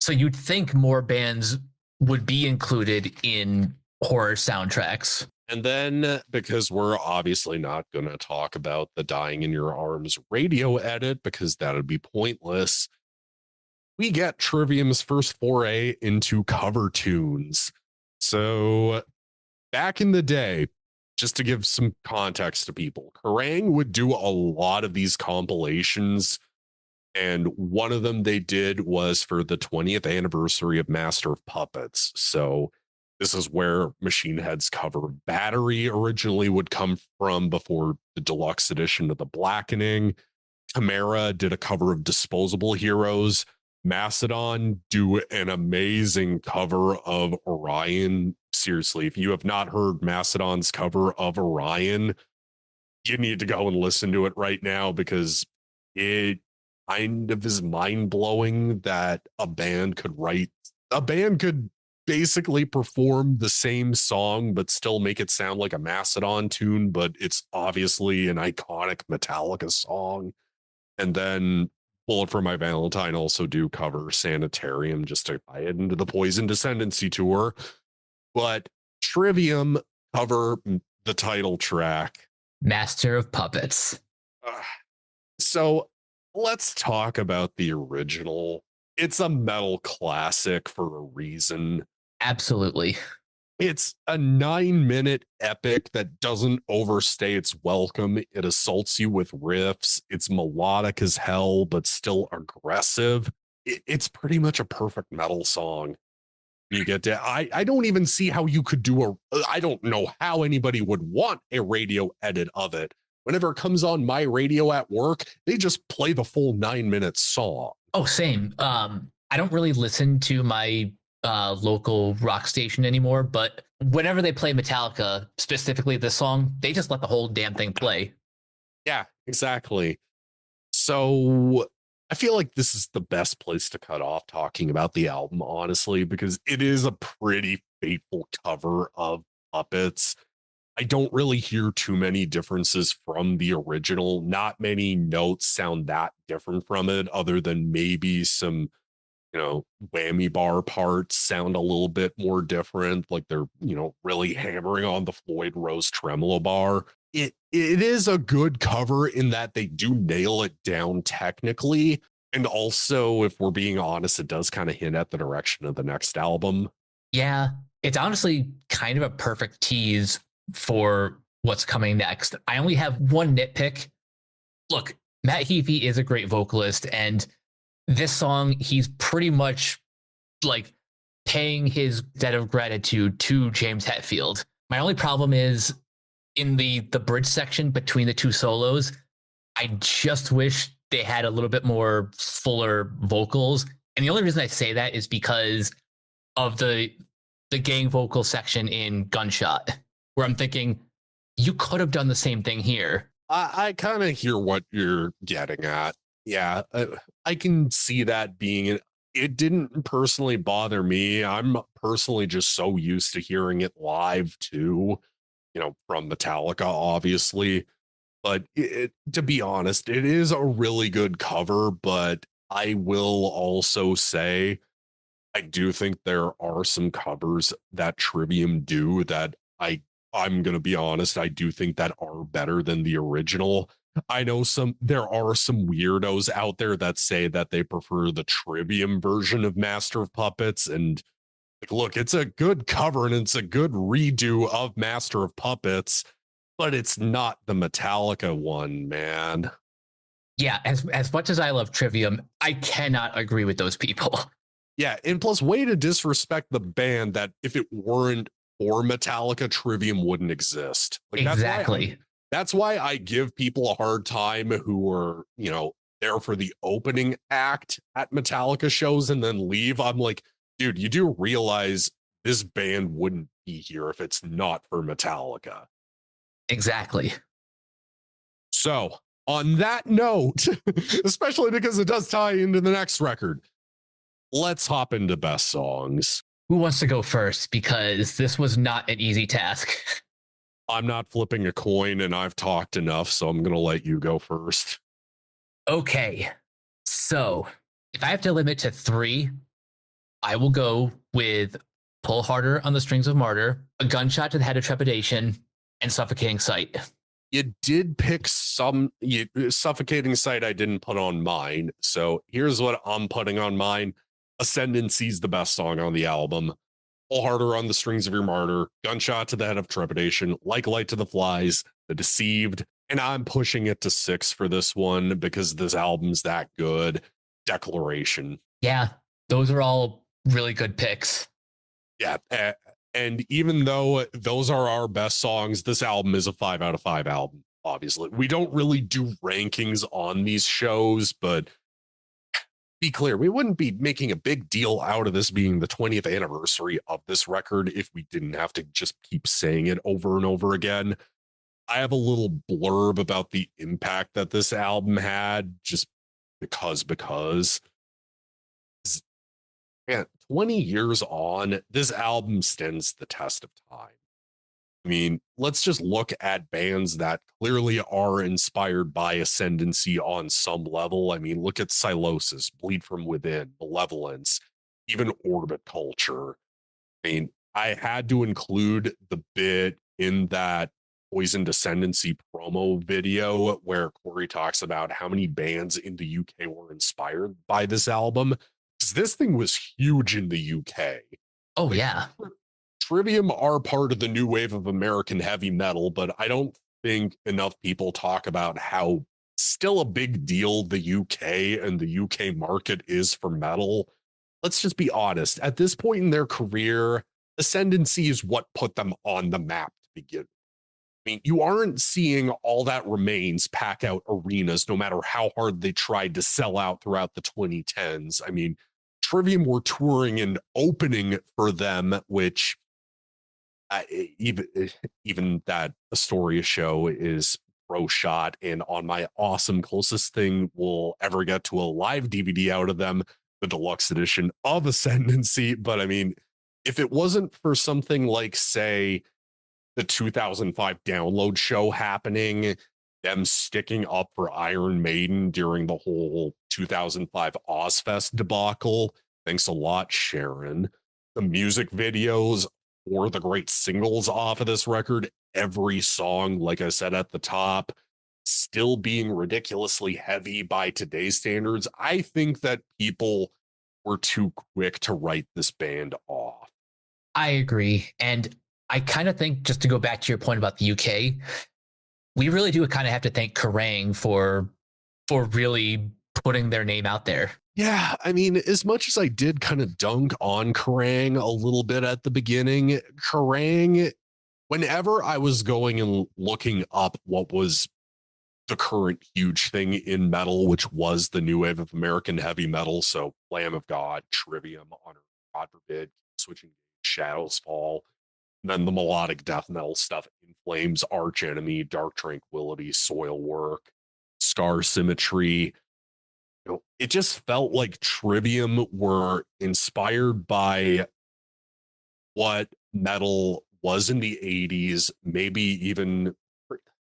So you'd think more bands would be included in horror soundtracks. And then, because we're obviously not going to talk about the Dying in Your Arms radio edit, because that would be pointless, we get Trivium's first foray into cover tunes. So back in the day, just to give some context to people, Kerrang would do a lot of these compilations. And one of them they did was for the 20th anniversary of Master of Puppets. So this is where Machine Head's cover of Battery originally would come from, before the deluxe edition of The Blackening. Chimera did a cover of Disposable Heroes. Mastodon do an amazing cover of Orion. Seriously, if you have not heard Mastodon's cover of Orion, you need to go and listen to it right now, because it kind of is mind-blowing that a band could basically perform the same song but still make it sound like a Mastodon tune, but it's obviously an iconic Metallica song. And then Bullet for My Valentine also do cover Sanitarium, just to tie it into the Poison Ascendancy tour. But Trivium cover the title track, Master of Puppets. So let's talk about the original. It's a metal classic for a reason. Absolutely. It's a 9-minute epic that doesn't overstay its welcome. It assaults you with riffs. It's melodic as hell, but still aggressive. It's pretty much a perfect metal song. You get to, I don't even see how you could do I don't know how anybody would want a radio edit of it. Whenever it comes on my radio at work, they just play the full 9-minute song. Oh, same. I don't really listen to my local rock station anymore, but whenever they play Metallica, specifically this song, they just let the whole damn thing play. Yeah, exactly. So I feel like this is the best place to cut off talking about the album, honestly, because it is a pretty faithful cover of Puppets. I don't really hear too many differences from the original. Not many notes sound that different from it, other than maybe some, whammy bar parts sound a little bit more different. Like they're, really hammering on the Floyd Rose tremolo bar. It is a good cover in that they do nail it down technically. And also, if we're being honest, it does kind of hint at the direction of the next album. Yeah, it's honestly kind of a perfect tease for what's coming next. I only have one nitpick. Look, Matt Heafy is a great vocalist, and this song, he's pretty much like paying his debt of gratitude to James Hetfield. My only problem is in the bridge section between the two solos, I just wish they had a little bit more fuller vocals. And the only reason I say that is because of the gang vocal section in Gunshot, where I'm thinking you could have done the same thing here. I kind of hear what you're getting at. Yeah, I can see that being it didn't personally bother me. I'm personally just so used to hearing it live too, from Metallica, obviously. But to be honest, it is a really good cover. But I will also say, I do think there are some covers that Trivium do that I'm going to be honest, I do think that are better than the original. I know there are some weirdos out there that say that they prefer the Trivium version of Master of Puppets. And look, it's a good cover and it's a good redo of Master of Puppets, but it's not the Metallica one, man. Yeah, as much as I love Trivium, I cannot agree with those people. Yeah, and plus, way to disrespect the band that if it weren't for Metallica, Trivium wouldn't exist. Exactly. That's why I give people a hard time who are, there for the opening act at Metallica shows and then leave. I'm like, dude, you do realize this band wouldn't be here if it's not for Metallica. Exactly. So, on that note, especially because it does tie into the next record, let's hop into best songs. Who wants to go first? Because this was not an easy task. I'm not flipping a coin and I've talked enough, so I'm going to let you go first. Okay. So if I have to limit to 3, I will go with Pull Harder on the Strings of Martyr, A Gunshot to the Head of Trepidation, and Suffocating Sight. You did pick Suffocating Sight I didn't put on mine. So here's what I'm putting on mine. Ascendancy is the best song on the album. Pull Harder on the Strings of Your Martyr, Gunshot to the Head of Trepidation, Like Light to the Flies, The Deceived, and I'm pushing it to 6 for this one because this album's that good. Declaration. Yeah, those are all really good picks. Yeah, and even though those are our best songs, this album is a 5 out of 5 album, obviously. We don't really do rankings on these shows, but be clear, we wouldn't be making a big deal out of this being the 20th anniversary of this record if we didn't have to just keep saying it over and over again. I have a little blurb about the impact that this album had just because. Man, 20 years on, this album stands the test of time. I mean, let's just look at bands that clearly are inspired by Ascendancy on some level. I mean, look at Sylosis, Bleed From Within, Malevolence, even Orbit Culture. I mean, I had to include the bit in that Poisoned Ascendancy promo video where Corey talks about how many bands in the UK were inspired by this album. Because this thing was huge in the UK. Oh, yeah. Trivium are part of the new wave of American heavy metal, but I don't think enough people talk about how still a big deal the UK and the UK market is for metal. Let's just be honest. At this point in their career, Ascendancy is what put them on the map to begin. I mean, you aren't seeing All That Remains pack out arenas no matter how hard they tried to sell out throughout the 2010s. I mean, Trivium were touring and opening for them, which even that Astoria show is pro shot, and on my awesome closest thing we'll ever get to a live DVD out of them, the deluxe edition of Ascendancy. But I mean, if it wasn't for something like, say, the 2005 download show happening, them sticking up for Iron Maiden during the whole 2005 Ozfest debacle, thanks a lot, Sharon. The music videos for the great singles off of this record, every song, like I said at the top, still being ridiculously heavy by today's standards. I think that people were too quick to write this band off. I agree. And I kind of think, just to go back to your point about the UK, we really do kind of have to thank Kerrang for really putting their name out there. Yeah, I mean, as much as I did kind of dunk on Kerrang a little bit at the beginning, Kerrang, whenever I was going and looking up what was the current huge thing in metal, which was the new wave of American heavy metal, so Lamb of God, Trivium, Honor, God Forbid, Switching, Shadows Fall, and then the melodic death metal stuff, In Flames, Arch Enemy, Dark Tranquility, Soilwork, Scar Symmetry. You know, it just felt like Trivium were inspired by what metal was in the 80s, maybe even,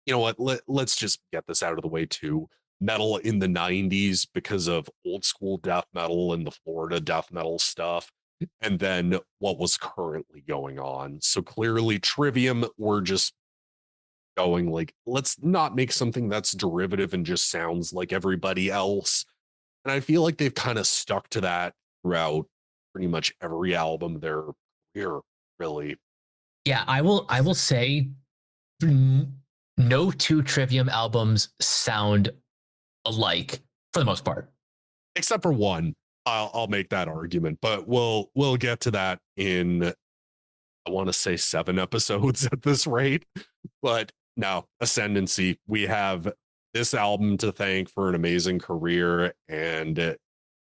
you know what, let's just get this out of the way too. Metal in the 90s because of old school death metal and the Florida death metal stuff, and then what was currently going on. So clearly Trivium were just going like, let's not make something that's derivative and just sounds like everybody else. And I feel like they've kind of stuck to that throughout pretty much every album they're here, really. Yeah, I will say no two Trivium albums sound alike for the most part. Except for one. I'll make that argument, but we'll get to that in, I want to say 7 episodes at this rate. But now, Ascendancy, we have this album to thank for an amazing career, and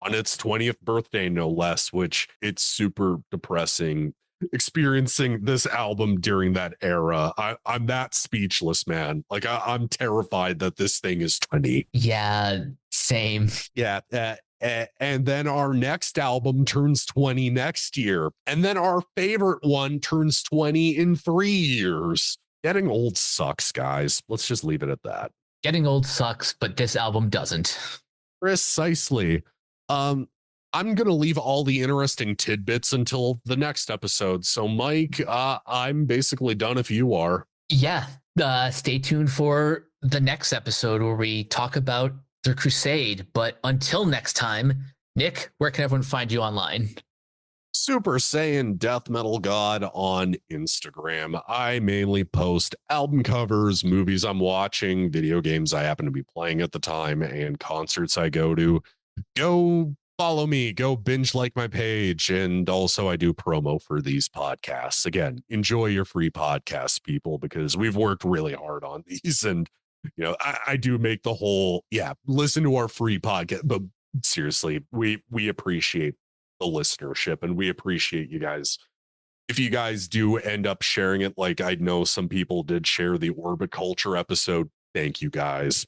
on its 20th birthday, no less, which it's super depressing experiencing this album during that era. I'm that speechless, man. Like I'm terrified that this thing is 20. Yeah, same. Yeah. And then our next album turns 20 next year. And then our favorite one turns 20 in 3 years. Getting old sucks, guys. Let's just leave it at that. Getting old sucks, but this album doesn't. Precisely. I'm going to leave all the interesting tidbits until the next episode. So, Mike, I'm basically done if you are. Yeah. Stay tuned for the next episode where we talk about the Crusade. But until next time, Nick, where can everyone find you online? Super Saiyan Death Metal God on Instagram. I mainly post album covers, movies I'm watching, video games I happen to be playing at the time, and concerts I go to. Go follow me, go binge like my page, and also I do promo for these podcasts. Again, enjoy your free podcasts, people, because we've worked really hard on these, and you know, I do make the whole, listen to our free podcast, but seriously, we appreciate the listenership and we appreciate you guys. If you guys do end up sharing it, like I know some people did share the Orbit Culture episode, thank you guys.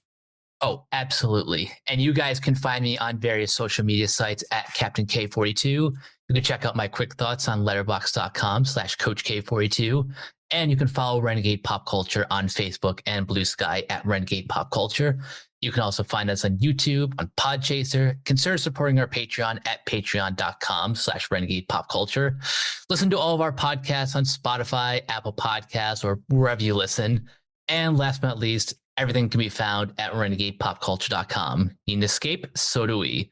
Oh, absolutely. And you guys can find me on various social media sites at Captain K42. You can check out my quick thoughts on letterboxd.com/Coach K42. And you can follow Renegade Pop Culture on Facebook and Blue Sky at Renegade Pop Culture. You can also find us on YouTube, on Podchaser. Consider supporting our Patreon at patreon.com/Renegade Pop Culture. Listen to all of our podcasts on Spotify, Apple Podcasts, or wherever you listen. And last but not least, everything can be found at renegadepopculture.com. You need an escape, so do we.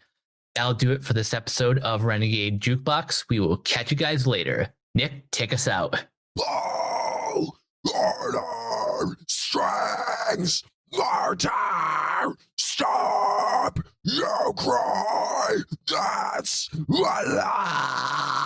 That'll do it for this episode of Renegade Jukebox. We will catch you guys later. Nick, take us out. Order, strings, mortar, stop, you cry, that's alive.